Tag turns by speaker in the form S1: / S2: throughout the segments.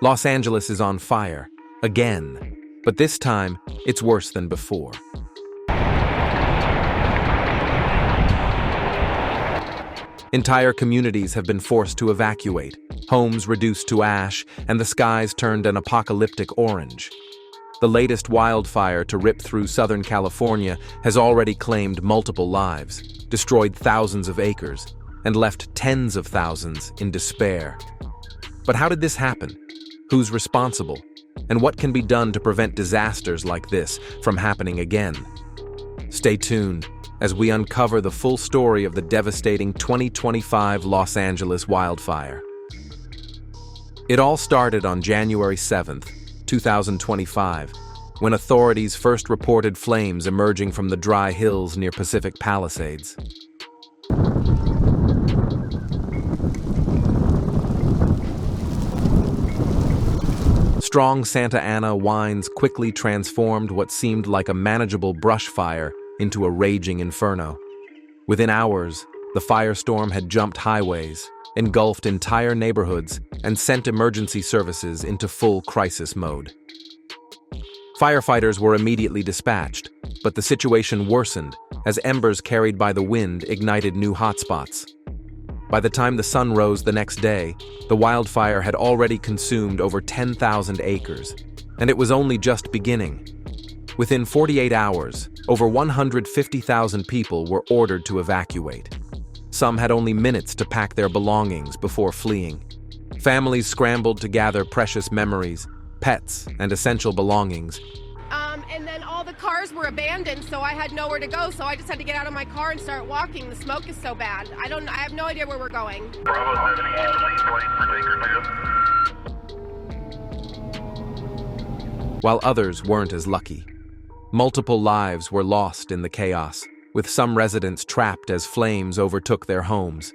S1: Los Angeles is on fire, again, but this time, it's worse than before. Entire communities have been forced to evacuate, homes reduced to ash, and the skies turned an apocalyptic orange. The latest wildfire to rip through Southern California has already claimed multiple lives, destroyed thousands of acres, and left tens of thousands in despair. But how did this happen? Who's responsible? And what can be done to prevent disasters like this from happening again? Stay tuned as we uncover the full story of the devastating 2025 Los Angeles wildfire. It all started on January 7th, 2025, when authorities first reported flames emerging from the dry hills near Pacific Palisades. Strong Santa Ana winds quickly transformed what seemed like a manageable brush fire into a raging inferno. Within hours, the firestorm had jumped highways, engulfed entire neighborhoods, and sent emergency services into full crisis mode. Firefighters were immediately dispatched, but the situation worsened as embers carried by the wind ignited new hotspots. By the time the sun rose the next day, the wildfire had already consumed over 10,000 acres, and it was only just beginning. Within 48 hours, over 150,000 people were ordered to evacuate. Some had only minutes to pack their belongings before fleeing. Families scrambled to gather precious memories, pets, and essential belongings.
S2: And then all the cars were abandoned, so I had nowhere to go, so I just had to get out of my car and start walking. The smoke is so bad. I have no idea where we're going.
S3: Bravo 78, for Taker 2.
S1: While others weren't as lucky. Multiple lives were lost in the chaos, with some residents trapped as flames overtook their homes.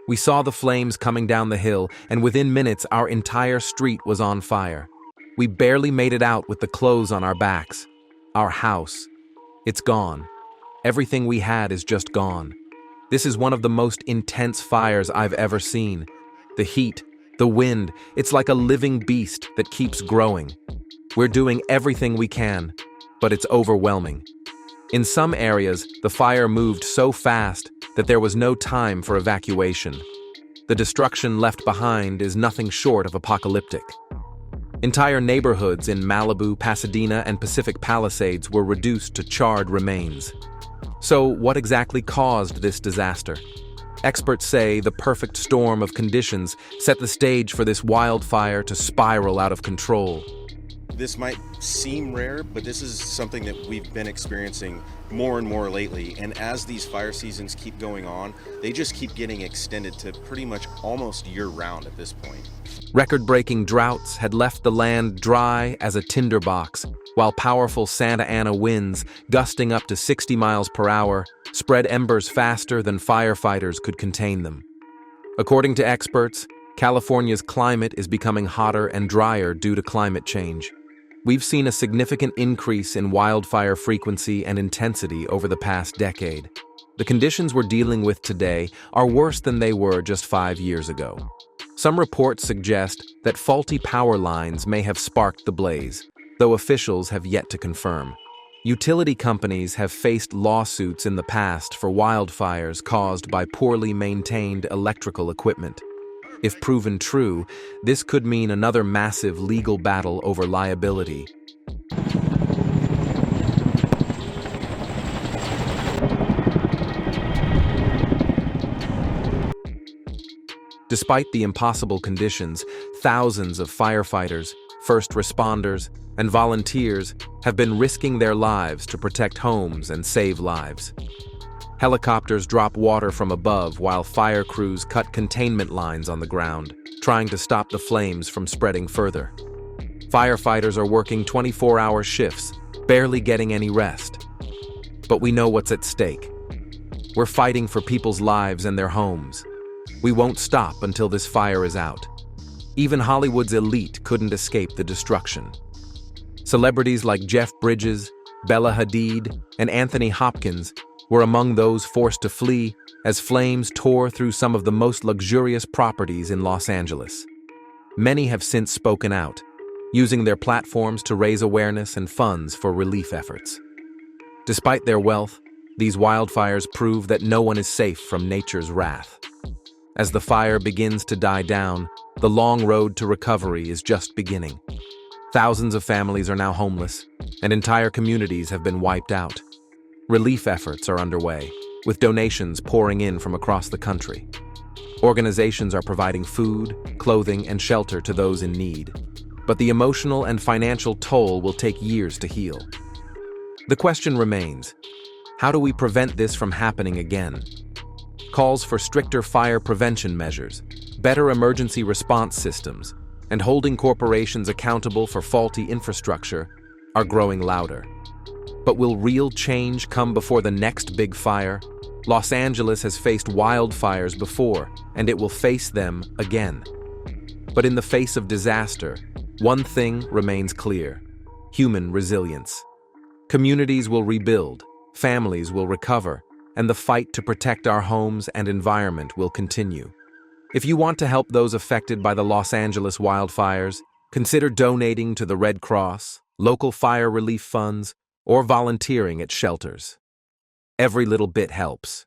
S1: We saw the flames coming down the hill, and within minutes our entire street was on fire. We barely made it out with the clothes on our backs. Our house. It's gone. Everything we had is just gone. This is one of the most intense fires I've ever seen. The heat, the wind, it's like a living beast that keeps growing. We're doing everything we can, but it's overwhelming. In some areas, the fire moved so fast that there was no time for evacuation. The destruction left behind is nothing short of apocalyptic. Entire neighborhoods in Malibu, Pasadena, and Pacific Palisades were reduced to charred remains. So, what exactly caused this disaster? Experts say the perfect storm of conditions set the stage for this wildfire to spiral out of control.
S4: This might seem rare, but this is something that we've been experiencing more and more lately. And as these fire seasons keep going on, they just keep getting extended to pretty much almost year-round at this point.
S1: Record-breaking droughts had left the land dry as a tinderbox, while powerful Santa Ana winds, gusting up to 60 miles per hour, spread embers faster than firefighters could contain them. According to experts, California's climate is becoming hotter and drier due to climate change. We've seen a significant increase in wildfire frequency and intensity over the past decade. The conditions we're dealing with today are worse than they were just 5 years ago. Some reports suggest that faulty power lines may have sparked the blaze, though officials have yet to confirm. Utility companies have faced lawsuits in the past for wildfires caused by poorly maintained electrical equipment. If proven true, this could mean another massive legal battle over liability. Despite the impossible conditions, thousands of firefighters, first responders, and volunteers have been risking their lives to protect homes and save lives. Helicopters drop water from above while fire crews cut containment lines on the ground, trying to stop the flames from spreading further. Firefighters are working 24-hour shifts, barely getting any rest. But we know what's at stake. We're fighting for people's lives and their homes. We won't stop until this fire is out. Even Hollywood's elite couldn't escape the destruction. Celebrities like Jeff Bridges, Bella Hadid, and Anthony Hopkins were among those forced to flee as flames tore through some of the most luxurious properties in Los Angeles. Many have since spoken out, using their platforms to raise awareness and funds for relief efforts. Despite their wealth, these wildfires prove that no one is safe from nature's wrath. As the fire begins to die down, the long road to recovery is just beginning. Thousands of families are now homeless, and entire communities have been wiped out. Relief efforts are underway, with donations pouring in from across the country. Organizations are providing food, clothing, and shelter to those in need, but the emotional and financial toll will take years to heal. The question remains, how do we prevent this from happening again? Calls for stricter fire prevention measures, better emergency response systems, and holding corporations accountable for faulty infrastructure are growing louder. But will real change come before the next big fire? Los Angeles has faced wildfires before, and it will face them again. But in the face of disaster, one thing remains clear: human resilience. Communities will rebuild, families will recover, and the fight to protect our homes and environment will continue. If you want to help those affected by the Los Angeles wildfires, consider donating to the Red Cross, local fire relief funds, or volunteering at shelters. Every little bit helps.